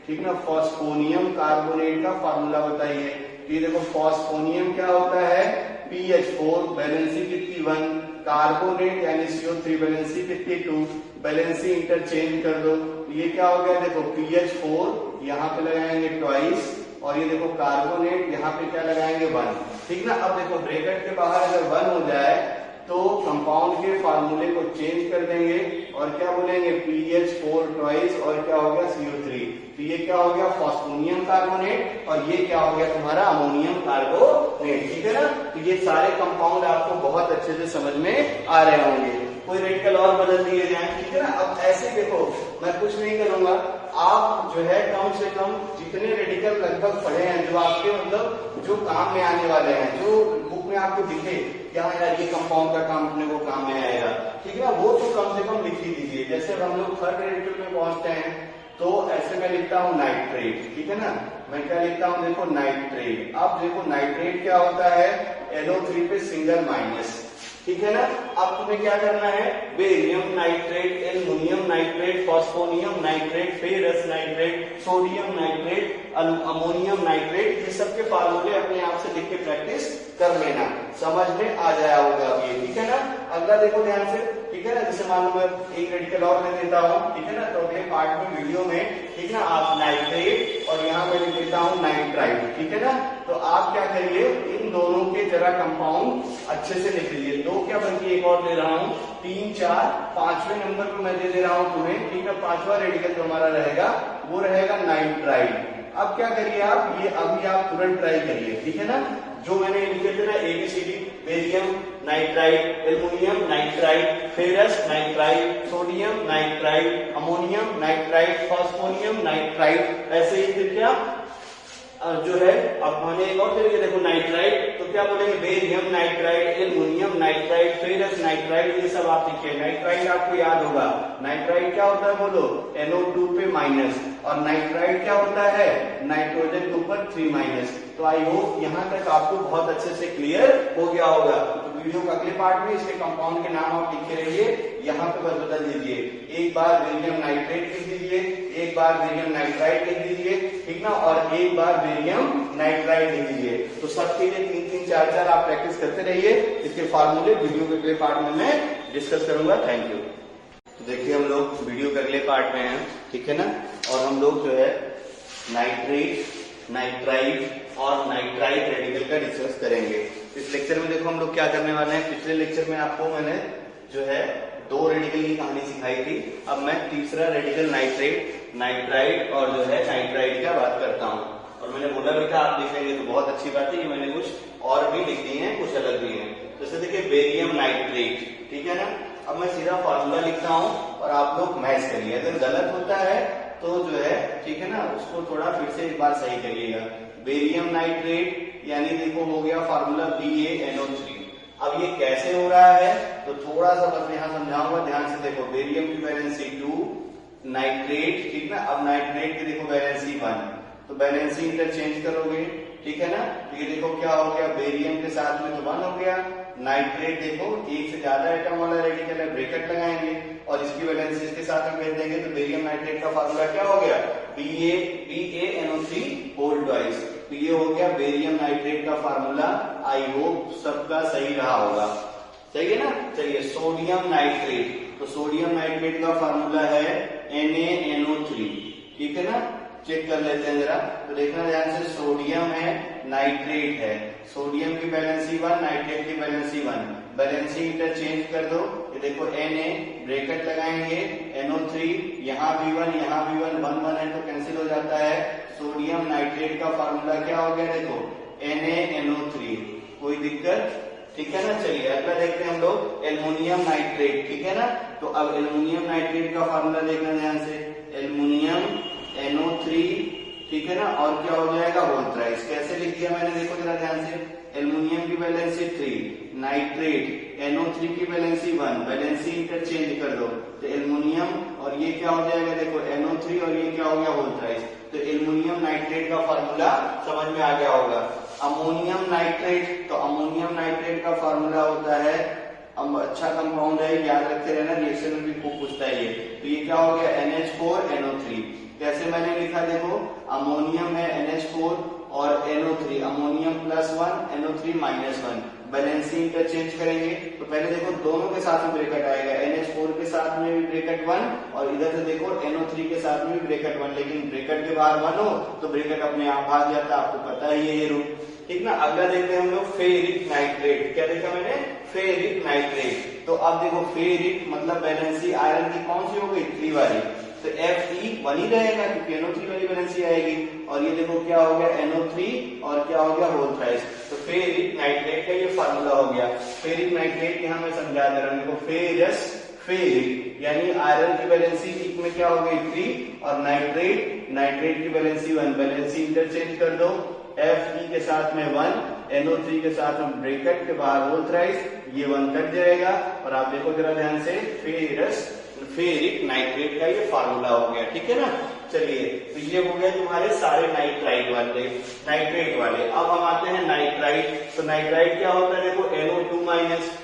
ठीक ना, फॉस्फोनियम कार्बोनेट का फार्मूला बताइए। ये देखो फॉस्फोनियम क्या होता है PH4, बैलेंसी कितनी 1, कार्बोनेट यानी CO3 बैलेंसी कितनी 2, बैलेंसी इंटरचेंज कर दो, ये क्या हो गया देखो PH4 यहाँ पे लगाएंगे ट्वाइस और ये देखो कार्बोनेट यहाँ पे क्या लगाएंगे 1, ठीक ना। अब देखो ब्रैकेट के बाहर अगर 1 हो जाए तो कंपाउंड के फार्मूले को चेंज कर देंगे और क्या बोलेंगे PH4 ट्वाइस और क्या हो गया CO3, तो ये क्या हो गया फॉस्फोनियम कार्बोनेट और ये क्या हो गया तुम्हारा अमोनियम कार्बोनेट, ठीक है ना। तो ये सारे कंपाउंड आपको बहुत अच्छे से समझ में आ रहे होंगे। कोई रेडिकल और बदल दिए जाए, ठीक है ना। अब ऐसे देखो मैं कुछ नहीं करूंगा, आप जो है कम से कम जितने रेडिकल लगभग पढ़े हैं जो आपके मतलब जो काम में आने वाले हैं, जो बुक में आपको दिखे क्या यार ये कंपाउंड का काम अपने को काम में आएगा, ठीक है ना, वो तो कम से कम लिख ही दीजिए। जैसे हम लोग थर्ड रेडिकल में पहुंचते हैं तो ऐसे मैं लिखता हूं नाइट्रेट, ठीक है ना, मैं क्या लिखता हूं देखो नाइट्रेट। अब देखो नाइट्रेट क्या होता है NO3 पे सिंगल माइनस, ठीक है ना। अब तुम्हें क्या करना है barium nitrate, aluminium nitrate, phosphonium nitrate, ferrous nitrate, sodium nitrate, ammonium nitrate, ये सब के फार्मूले अपने आप से लिख के प्रैक्टिस कर लेना, समझ में आ जाया होगा अब ये, ठीक है ना। अगला देखो ध्यान से, ठीक है ना, जैसे मान लो मैं एक रेडिकल और ले लेता हूँ, ठीक है ना, तो अगले पार्ट में वीडियो में, ठीक है ना, आप नाइट्रेट और यहाँ मैं लिख देता हूँ नाइट्राइट, ठीक है ना। तो आप क्या करिए इन दोनों के जरा कंपाउंड अच्छे से लिख लीजिए। दो क्या बल्कि एक और ले रहा हूँ, 3, 4, 5वें नंबर पर मैं दे रहा हूँ तुम्हें, ठीक है। 5वां रेडिकल जो हमारा रहेगा वो रहेगा नाइट्राइट। अब क्या करिए आप ये अभी आप तुरंत ट्राई करिए, ठीक है ना। जो मैंने लिखे थे ना ABCD, barium nitrite, aluminium nitrite, ferrous nitrite, sodium nitrite, ammonium nitrite, phosphonium nitrite, ऐसे ही फिर क्या जो है अब मैंने एक और तरीके देखो नाइट्राइट, तो क्या बोलेंगे barium nitrite, aluminium nitrite, ferrous nitrite, ये सब आप लिखिए। नाइट्राइट आपको याद होगा, नाइट्राइट क्या होता है बोलो NO2 पे माइनस, और नाइट्राइट क्या होता है नाइट्रोजन के ऊपर 3 माइनस। तो आई होप यहाँ तक आपको बहुत अच्छे से क्लियर हो गया होगा। तो वीडियो का अगले पार्ट में इसके कंपाउंड के नाम आप लिखे रहिए, यहाँ पे बस बदल दीजिए, एक बार बेरियम नाइट्रेट लिख दीजिए, एक बार बेरियम नाइट्राइट लिख दीजिए, ठीक ना, और एक बार बेरियम नाइट्राइट लिख दीजिए। तो सबके लिए 3-3, 4-4 आप प्रैक्टिस करते रहिए। इसके फार्मूले वीडियो के अगले पार्ट में मैं डिस्कस करूंगा। Thank you. तो देखिए हम लोग वीडियो के अगले पार्ट में हैं, ठीक है ना, और हम लोग जो है नाइट्रेट, नाइट्राइट और नाइट्राइट रेडिकल का डिस्कस करेंगे। इस लेक्चर में देखो हम लोग क्या करने वाले हैं, पिछले लेक्चर में आपको मैंने जो है 2 रेडिकल की कहानी सिखाई थी, अब मैं तीसरा रेडिकल नाइट्रेट, नाइट्राइट और जो है नाइट्राइट का बात करता हूँ। और मैंने बोला भी था आप लिखेंगे तो बहुत अच्छी बात है कि मैंने कुछ और भी लिख दिए हैं, कुछ अलग भी हैं। जैसे देखिए बेरियम नाइट्रेट, ठीक है ना। अब मैं सीधा फॉर्मूला लिखता हूँ और आप लोग मैच करिए, अगर गलत होता है तो जो है ठीक है ना उसको थोड़ा फिर से एक बार सही करिएगा। बेरियम नाइट्रेट यानी देखो हो गया फार्मूला BaNO3। अब ये कैसे हो रहा है तो थोड़ा सा बस यहाँ समझाऊंगा, ध्यान से देखो। बेरियम की वैलेंसी 2, नाइट्रेट, ठीक ना। अब नाइट्रेट की देखो वैलेंसी 1, तो वैलेंसी इंटरचेंज करोगे, ठीक है ना। तो ये देखो क्या हो गया, बेरियम के साथ में तो 1 हो गया, नाइट्रेट देखो एक से ज्यादा एटम वाला रेडिकल है, ब्रैकेट लगाएंगे और इसकी वैलेंसी इसके साथ में भेज देंगे, तो बेरियम नाइट्रेट का फार्मूला क्या हो गया BaNO3 होल ट्वाइस। तो ये हो गया बेरियम नाइट्रेट का फार्मूला। आई होप सबका सही रहा होगा, सही है ना। चलिए सोडियम नाइट्रेट, तो सोडियम नाइट्रेट का फार्मूला है NaNO3, ठीक है ना। चेक कर लेते हैं जरा, तो देखना ध्यान से, सोडियम है, नाइट्रेट है, सोडियम की वैलेंसी 1, नाइट्रेट की वैलेंसी 1, वैलेंसी इंटरचेंज कर दो। ये देखो Na ब्रैकेट लगाएंगे, NO3 यहाँ भी 1, यहाँ भी 1, 1 1 है तो कैंसिल हो जाता है। सोडियम नाइट्रेट का फार्मूला क्या हो गया देखो NaNO3, कोई दिक्कत? ठीक है ना। चलिए अगला देखते हैं हम लोग एल्युमिनियम नाइट्रेट, ठीक है ना। तो अब एल्युमिनियम नाइट्रेट का फार्मूला देखना ध्यान से, एल्युमिनियम NO3, ठीक है ना, और क्या हो जाएगा होल थ्राइस। कैसे लिख दिया मैंने, देखो जरा ध्यान से, एल्युमिनियम की वैलेंसी 3, नाइट्रेट NO3 की वैलेंसी 1, वैलेंसी इंटरचेंज कर दो तो एल्युमिनियम और ये क्या हो जाएगा, देखो NO3 और ये क्या हो गया होल थ्राइस। तो एल्युमिनियम नाइट्रेट का फार्मूला समझ में आ गया होगा। अमोनियम नाइट्रेट, तो अमोनियम नाइट्रेट का फार्मूला होता है, अच्छा कंपाउंड है, याद रखते रहना, रिएक्शन में भी खूब पूछता है ये। तो ये क्या हो गया NH4NO3। कैसे मैंने लिखा, देखो अमोनियम है NH4 और NO3, ammonium +1 NO3 -1, valency interchange करेंगे। तो पहले देखो दोनों के साथ में ब्रैकेट आएगा, NH4 के साथ में भी ब्रैकेट 1 और इधर से देखो NO3 के साथ में भी ब्रैकेट 1, लेकिन ब्रैकेट के बाहर 1 हो तो ब्रैकेट अपने आप भाग जाता है, आपको पता ही है ये रूल, ठीक ना। अगला देखते हैं हम लोग फेरिक नाइट्रेट। क्या देखा मैंने, फेरिक नाइट्रेट। तो अब देखो फेरिक मतलब बैलेंसी आयरन की कौन सी हो गई, 3 वाली, तो Fe 1 ही रहेगा क्योंकि NO3 वाली बैलेंसी आएगी। और ये देखो क्या हो गया NO3 और क्या हो गया होल थ्राइस। तो फेरिक नाइट्रेट का ये फार्मूला हो गया। फेरिक नाइट्रेट यहाँ मैं समझा दे रहा हूँ, देखो फेरस फेरिक यानी आयरन की बैलेंसी एक में क्या हो गई 3 और नाइट्रेट की बैलेंसी 1, बैलेंसी इंटरचेंज कर दो, Fe के साथ में 1, NO3 के साथ में ब्रैकेट के बाहर होल थ्राइस, ये 1 कट जाएगा। और आप देखो जरा ध्यान से, फेरिक नाइट्रेट का ये फार्मूला हो गया, ठीक है ना। चलिए तो ये हो गया तुम्हारे सारे नाइट्रेट वाले। अब हम आते हैं नाइट्राइट। तो नाइट्राइट क्या होता है, देखो NO2-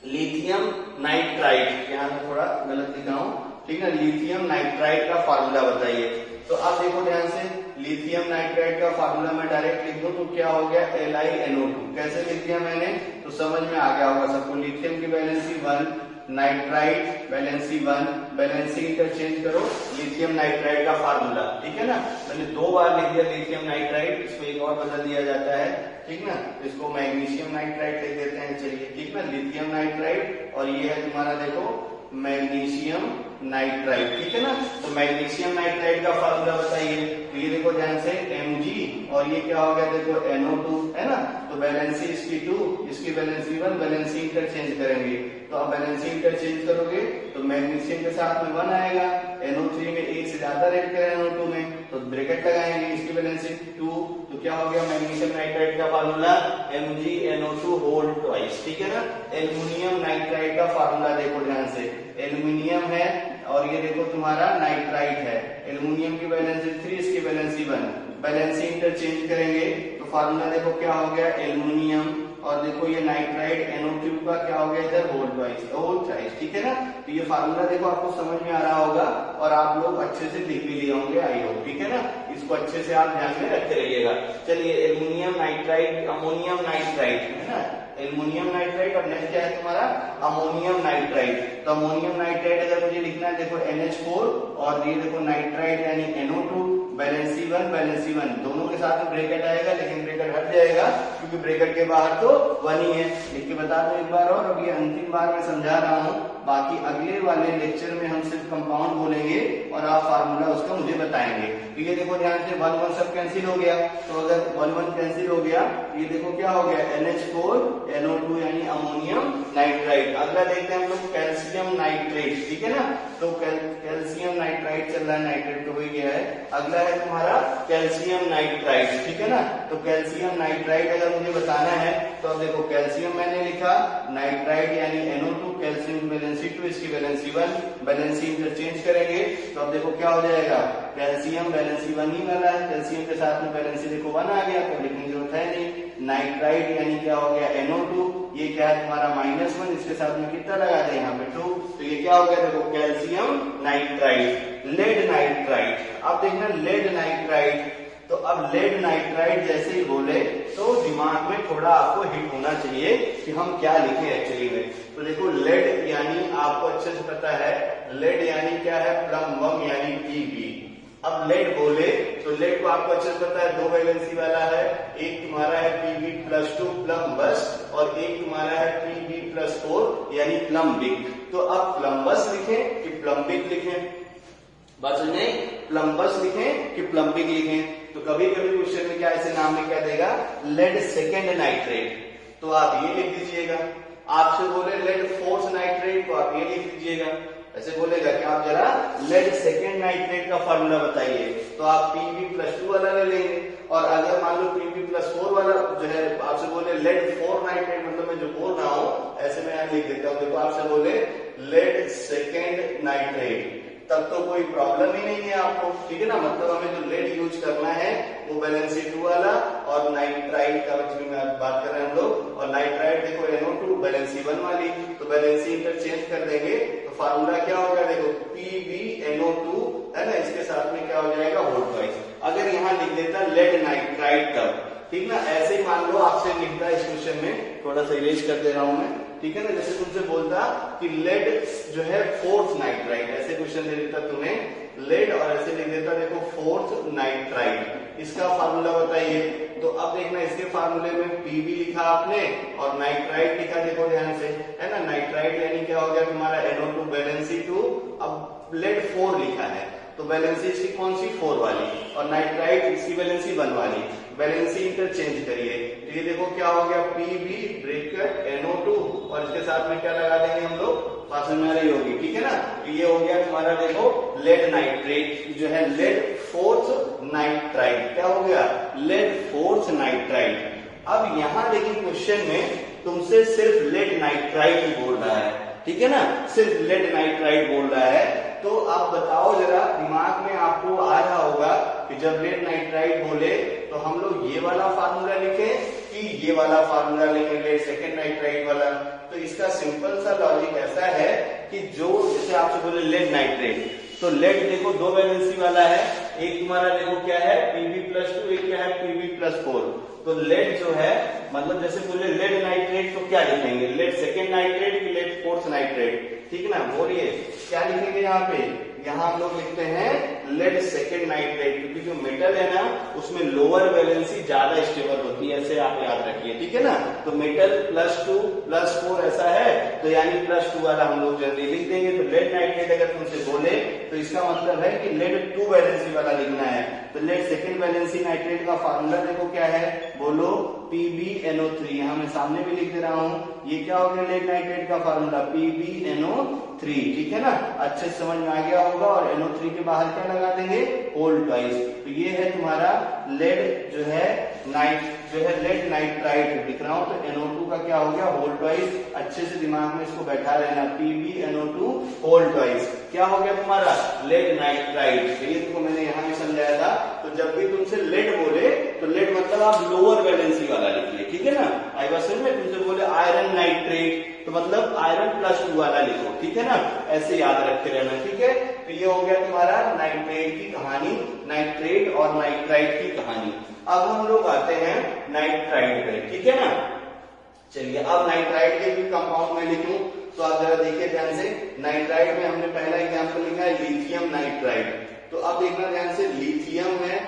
लिथियम नाइट्राइट, यहाँ मैं थोड़ा गलत लिखा हूं, ठीक है, लिथियम नाइट्राइट का फार्मूला बताइए। तो आप देखो ध्यान से, लिथियम नाइट्राइट का फार्मूला मैं डायरेक्ट लिख दूं तो क्या हो गया LiNO2। कैसे लिख दिया मैंने, तो समझ में आ गया होगा सबको। लिथियम की valency 1, nitrite valency 1, valency interchange करो, लिथियम नाइट्राइट का फार्मूला, ठीक है ना। मैंने 2 बार लिख दिया लिथियम नाइट्राइट, इसको एक और बदल दिया जाता है, ठीक ना, इसको मैग्नीशियम नाइट्राइट लिख देते हैं, चलिए ठीक ना, लिथियम नाइट्राइट और ये है तुम्हारा देखो मैग्नीशियम नाइट्राइट, ठीक है ना। तो मैग्नीशियम नाइट्राइट का फार्मूला बताइए। तो ये देखो ध्यान से Mg और ये क्या हो गया, देखो NO2 है ना। तो बैलेंसी इसकी 2, इसकी बैलेंसी 1, बैलेंसी इंटरचेंज करेंगे। तो अब बैलेंसी इंटरचेंज करोगे तो मैग्नीशियम के साथ में 1 आएगा, NO3 में 1 से ज्यादा रेट करें NO2 में, तो ब्रैकेट लगाएंगे, इसकी बैलेंसी 2, तो क्या हो गया मैग्नीशियम नाइट्राइट का फार्मूला MgNO2 होल ट्वाइस, ठीक है ना। एल्युमिनियम नाइट्राइट का फार्मूला देखो ध्यान से, एल्युमिनियम है और ये देखो तुम्हारा नाइट्राइट है, एल्युमिनियम की बैलेंसी 3, इसकी बैलेंसी 1, बैलेंसी इंटरचेंज करेंगे तो फार्मूला देखो क्या हो गया एल्युमिनियम और देखो ये नाइट्राइट NO3 का क्या हो गया इधर होल थ्राइस, ठीक है ना। तो ये फार्मूला देखो आपको समझ में आ रहा होगा और आप लोग अच्छे से लिख भी लिए होंगे, आई होप, ठीक है ना। इसको अच्छे से आप ध्यान में रखते रहिएगा। चलिए एल्युमिनियम नाइट्राइट, अमोनियम नाइट्राइट है ना, एल्युमिनियम नाइट्राइट और नेक्स्ट क्या है तुम्हारा अमोनियम नाइट्राइट। तो अमोनियम नाइट्राइट अगर मुझे लिखना है देखो NH4 और ये देखो नाइट्राइट यानी NO2, बैलेंसी 1 बैलेंसी 1, दोनों के साथ में ब्रैकेट आएगा लेकिन ब्रैकेट हट जाएगा क्योंकि ब्रैकेट के बाहर तो 1 ही है। लिख के बता दो एक बार और, अब ये अंतिम बार मैं समझा रहा हूँ, बाकी अगले वाले लेक्चर में हम सिर्फ कंपाउंड बोलेंगे और आप फार्मूला उसका मुझे बताएंगे। तो ये देखो ध्यान से 1 1 सब कैंसिल हो गया, तो अगर 1 1 कैंसिल हो गया ये देखो क्या हो गया NH4 NO2 यानी अमोनियम नाइट्राइट। अगला देखते हैं हम लोग कैल्शियम नाइट्रेट, ठीक है ना। तो कैल्शियम नाइट्राइट चल रहा है, नाइट्रेट तो हो ही गया है। अगला है तुम्हारा कैल्शियम नाइट्राइट, ठीक है ना। तो कैल्शियम नाइट्राइट अगर मुझे बताना है तो अब देखो कैल्शियम मैंने लिखा, नाइट्राइट यानी NO2, कैल्शियम की बैलेंसी 2, इसकी बैलेंसी 1, बैलेंसी इंटरचेंज करेंगे तो अब देखो क्या हो जाएगा, कैल्शियम बैलेंसी 1 ही वाला है, कैल्शियम के साथ में बैलेंसी देखो 1 आ गया तो लिखने की जरूरत है नहीं। नाइट्राइट यानी क्या हो गया NO2, ये क्या है तुम्हारा -1, इसके साथ में कितना लगा दे यहाँ पे 2, तो ये क्या हो गया देखो कैल्शियम नाइट्राइट। लेड नाइट्राइट, अब देखना लेड नाइट्राइट, तो अब लेड नाइट्राइट जैसे ही बोले तो दिमाग में थोड़ा आपको हिट होना चाहिए कि हम क्या लिखें एक्चुअली में। तो देखो लेड यानी आपको अच्छे से पता है, लेड यानी क्या है प्लम यानी Pb। अब लेड बोले तो लेड को आपको अच्छे से पता है 2 वैलेंसी वाला है, एक तुम्हारा है Pb+2 प्लम्बस और एक तुम्हारा है Pb+4 यानी प्लम्बिक। तो अब प्लम्बस लिखें कि प्लम्बिक लिखें, बात समझ में? प्लम्बस लिखें कि प्लम्बिंग लिखें? तो कभी कभी क्वेश्चन में क्या ऐसे नाम में क्या देगा, लेड सेकेंड नाइट्रेट, तो आप ये लिख दीजिएगा। आपसे बोले लेड फोर्थ नाइट्रेट, तो आप ये लिख दीजिएगा। ऐसे बोलेगा कि आप जरा लेड सेकेंड नाइट्रेट का फार्मूला बताइए, तो आप Pb+2 वाला ले लेंगे। और अगर मान लो Pb+4 वाला जो है आपसे बोले लेड 4 नाइट्रेट, मतलब मैं जो बोल रहा हूं ऐसे मैं यहां लिख देता हूं। देखो आपसे बोले लेड सेकेंड नाइट्रेट, तब तो कोई प्रॉब्लम ही नहीं है आपको, ठीक है ना। मतलब हमें जो लेड यूज करना है वो वैलेंसी 2 वाला, और नाइट्राइड का में बात कर रहे हैं हम लोग, और नाइट्राइड देखो NO2 वैलेंसी 1 वाली, तो वैलेंसी इंटरचेंज कर देंगे तो फार्मूला क्या होगा, देखो PbNO2 है ना, इसके साथ में क्या हो जाएगा होल ट्वाइस। अगर यहाँ लिख देता लेड नाइट्राइड तब, ठीक ना, ऐसे ही मान लो आपसे लिखता है इस क्वेश्चन में, थोड़ा सा इरेज कर दे रहा हूं मैं, ठीक है ना। जैसे तुमसे बोलता कि लेड जो है फोर्थ नाइट्राइड, ऐसे क्वेश्चन दे देता तुम्हें लेड, और ऐसे लिख देता देखो फोर्थ नाइट्राइड, इसका फार्मूला बताइए। तो अब देखना इसके फार्मूले में Pb लिखा आपने और नाइट्राइड लिखा, देखो ध्यान से, है ना। नाइट्राइड यानी क्या हो गया तुम्हारा NO2 वैलेंसी 2, अब लेड 4 लिखा है तो वैलेंसी इसकी कौन सी 4 वाली, और नाइट्राइड इसकी वैलेंसी 1 वाली, वैलेंसी इंटरचेंज करिए। तो ये देखो क्या हो गया Pb ब्रैकेट NO2, और इसके साथ में क्या लगा देंगे हम लोग, बात समझ में आ रही होगी, ठीक है ना। तो ये हो गया तुम्हारा देखो लेड नाइट्रेट जो है लेड फोर्थ नाइट्राइड, क्या हो गया लेड फोर्थ नाइट्राइड। अब यहां देखिए क्वेश्चन में तुमसे सिर्फ लेड नाइट्राइड ही बोल रहा है, ठीक है ना, सिर्फ लेड नाइट्राइड बोल रहा है। तो आप बताओ जरा, दिमाग में आपको आ रहा होगा कि जब लेड नाइट्राइड बोले तो हम लोग ये वाला फार्मूला लिखें कि ये वाला फार्मूला लिखें, लेड सेकेंड नाइट्राइड वाला। तो इसका सिंपल सा लॉजिक ऐसा है कि जो जैसे आपसे बोले लेड नाइट्रेट, तो लेड देखो 2 वैलेंसी वाला है, एक तुम्हारा देखो क्या है Pb+2, एक क्या है Pb+4। तो लेड जो है मतलब जैसे बोले लेड नाइट्रेट तो क्या लिखेंगे, लेड सेकेंड नाइट्रेट कि लेड फोर्थ नाइट्रेट, ठीक है ना। बोलिए क्या लिखेंगे यहाँ पे, यहाँ हम लोग लिखते हैं लेड सेकेंड नाइट्रेट, क्योंकि जो मेटल है ना उसमें लोअर वैलेंसी ज्यादा स्टेबल होती है, ऐसे आप याद रखिए, ठीक है ना। तो मेटल +2 +4 ऐसा है, तो यानी +2 वाला हम लोग जल्दी लिख देंगे। तो लेड नाइट्रेट अगर तुमसे बोले तो इसका मतलब है कि लेड 2 वैलेंसी वाला लिखना है। तो लेड सेकेंड वैलेंसी नाइट्रेट का फार्मूला देखो क्या है, बोलो PbNO3, यहाँ मैं सामने भी लिख दे रहा हूँ। ये क्या हो गया लेड नाइट्रेट का फार्मूला PbNO3, ठीक है ना, अच्छे से समझ में आ गया होगा। और NO3 के बाहर क्या लगा देंगे, होल ट्वाइस। तो ये है तुम्हारा लेड जो है लेड नाइट्राइड लिख रहा हूँ, तो NO2 का क्या हो गया होल ट्वाइस। अच्छे से दिमाग में इसको बैठा लेना, PbNO2 होल ट्वाइस क्या हो गया तुम्हारा लेड नाइट्राइड। ये तुमको मैंने यहाँ भी समझाया था। तो जब भी तुमसे लेड बोले तो लेड मतलब आप लोअर वैलेंसी वाला लिखिए, ठीक है ना। आई बात समझ में, तुमसे बोले आयरन नाइट्रेट तो मतलब आयरन +2 वाला लिखो, ठीक है ना, ऐसे याद रखते रहना, ठीक है। तो ये हो गया तुम्हारा नाइट्रेट की कहानी, नाइट्रेट और नाइट्राइड की कहानी। अब हम लोग आते हैं नाइट्राइड पे, ठीक है ना। चलिए अब नाइट्राइड के भी कंपाउंड में लिखूं तो आप जरा देखिए ध्यान से। नाइट्राइड में हमने पहला एग्जाम्पल लिखा है लिथियम नाइट्राइड। तो अब देखना ध्यान से, लिथियम है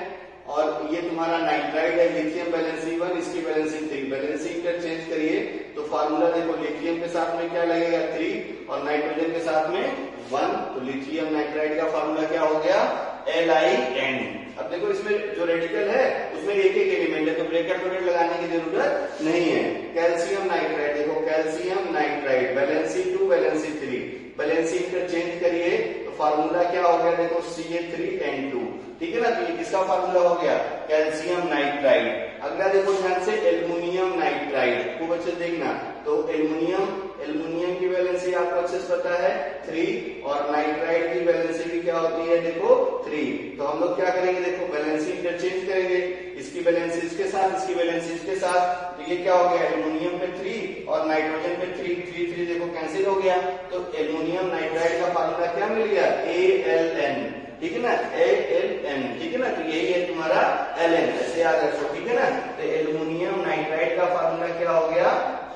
और ये तुम्हारा नाइट्राइड है, लिथियम वैलेंसी 1, इसकी वैलेंसी 3, वैलेंसी इंटरचेंज करिए तो फार्मूला देखो लिथियम के साथ में क्या लगेगा 3 और नाइट्रोजन के साथ में 1। तो लिथियम नाइट्राइड का फार्मूला क्या हो गया LiN। अब देखो इसमें जो रेडिकल है उसमें एक एक एलिमेंट है, तो ब्रैकेट ब्रैकेट लगाने की जरूरत नहीं है। कैल्शियम नाइट्राइड देखो, calcium nitride valency 2 valency 3, valency interchange करिए तो फार्मूला क्या हो गया देखो Ca3N2, ठीक है ना। तो ये किसका फार्मूला हो गया कैल्शियम नाइट्राइड। अगला देखो ध्यान से एल्युमिनियम नाइट्राइड, खूब अच्छे देखना। तो एल्युमिनियम की वैलेंसी आपको अच्छे से पता है 3 और नाइट्राइड की वैलेंसी भी क्या होती है देखो 3। तो हम लोग क्या करेंगे देखो वैलेंसी इंटरचेंज करेंगे, इसकी वैलेंसी इसके साथ, इसकी वैलेंसी इसके साथ। तो ये क्या हो गया एल्युमिनियम पे 3 और नाइट्रोजन पे 3 देखो कैंसिल हो गया। तो एल्युमिनियम नाइट्राइड का फार्मूला क्या मिल गया ALN, ठीक है ना, ALN, ठीक है ना। तो यही है तुम्हारा Ln, ऐसे याद रखो, ठीक है ना। तो एल्युमिनियम नाइट्राइड का फार्मूला क्या हो गया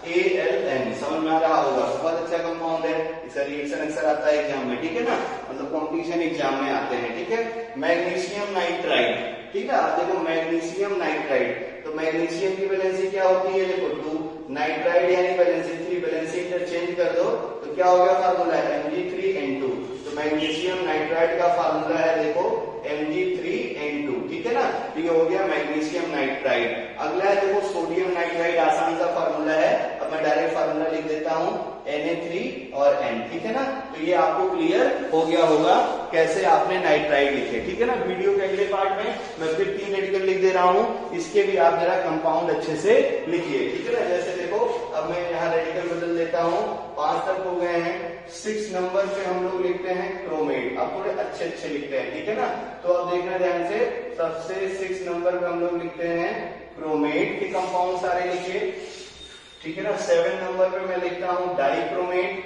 ALN, समझ में आ रहा होगा। बहुत अच्छा कंपाउंड है, इसका रिएक्शन अक्सर आता है एग्जाम में, ठीक है ना, मतलब कॉम्पिटिशन एग्जाम में आते हैं, ठीक है। मैग्नीशियम नाइट्राइड, ठीक है। आप देखो मैग्नीशियम नाइट्राइड, तो मैग्नीशियम की वैलेंसी क्या होती है देखो 2, नाइट्राइड यानी वैलेंसी 3, वैलेंसी इंटरचेंज कर दो तो क्या हो गया फार्मूला Mg3N2। तो मैग्नीशियम नाइट्राइड का फार्मूला है अगला है देखो सोडियम नाइट्राइड, आसान सा फार्मूला है। अब मैं डायरेक्ट फार्मूला लिख देता हूं Na3 और N, ठीक है ना। तो ये आपको क्लियर हो गया होगा कैसे आपने नाइट्राइड लिखे, ठीक है ना। वीडियो के अगले पार्ट में मैं फिर 3 रेडिकल लिख दे रहा हूं, इसके भी आप जरा कंपाउंड अच्छे से लिखिए, ठीक है ना। जैसे देखो अब मैं यहाँ रेडिकल बदल देता हूँ, 5 तक हो गए हैं। 6 नंबर पे हम लोग लिखते हैं क्रोमेट, अब थोड़े अच्छे लिखते हैं, ठीक है ना। तो अब देखना ध्यान से, सबसे 6 नंबर पे हम लोग लिखते हैं क्रोमेट के कंपाउंड सारे लिखिए, ठीक है ना। 7 नंबर पे मैं लिखता हूं डाइक्रोमेट,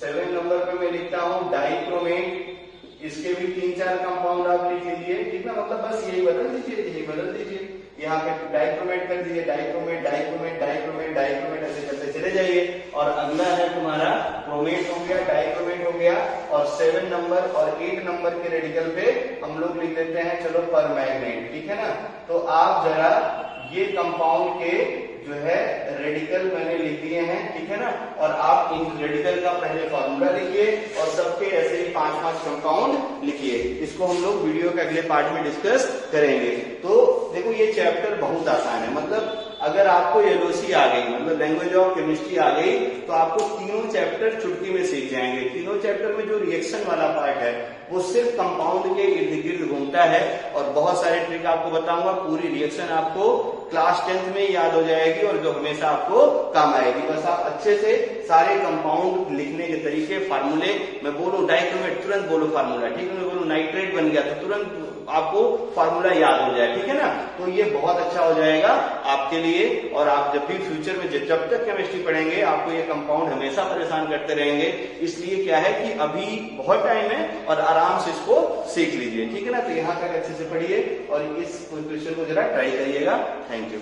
7 नंबर पे मैं लिखता हूं डाइक्रोमेट। इसके भी 3-4 कंपाउंड आप लिख लीजिए, ठीक है। मतलब बस यही बदल दीजिए, यही बदल दीजिए, यहाँ पे डाइक्रोमेट कर दीजिए, डाइक्रोमेट डाइक्रोमेट डाइक्रोमेट डाइक्रोमेट, ऐसे करते चले जाइए। और अगला है तुम्हारा क्रोमेट हो गया, डाइक्रोमेट हो गया, और 7 नंबर और 8 नंबर के रेडिकल पे हम लोग लिख देते हैं चलो परमैंगनेट, ठीक है ना। तो आप जरा ये कंपाउंड के जो है रेडिकल मैंने लिख दिए हैं, ठीक है ना। और आप इन रेडिकल का पहले फॉर्मूला लिखिए और सबके ऐसे ही 5-5 कंपाउंड लिखिए। इसको हम लोग वीडियो के अगले पार्ट में डिस्कस करेंगे। तो देखो ये चैप्टर बहुत आसान है, मतलब अगर आपको एलओसी आ गई, मतलब लैंग्वेज ऑफ केमिस्ट्री आ गई, तो आपको तीनों चैप्टर चुटकी में सीख जाएंगे। तीनों चैप्टर में जो रिएक्शन वाला पार्ट है वो सिर्फ कंपाउंड के इर्द गिर्द घूमता है, और बहुत सारे ट्रिक आपको बताऊंगा। पूरी रिएक्शन आपको क्लास 10th में याद हो जाएगी और जो हमेशा आपको काम आएगी। बस आप अच्छे से सारे कंपाउंड लिखने के तरीके, फार्मूले, मैं बोलूं डाइक्रोमेट तुरंत बोलो फार्मूला, ठीक है। मैं बोलूं नाइट्रेट बन गया तो तुरंत आपको फार्मूला याद हो जाए, ठीक है ना। तो ये बहुत अच्छा हो जाएगा आपके लिए, और आप जब भी फ्यूचर में जब तक केमिस्ट्री पढ़ेंगे आपको ये कंपाउंड हमेशा परेशान करते रहेंगे। इसलिए क्या है कि अभी बहुत टाइम है और आराम से इसको सीख लीजिए, ठीक है ना। तो यहाँ तक अच्छे से पढ़िए और इस क्वेश्चन को जरा ट्राई करिएगा। Thank you.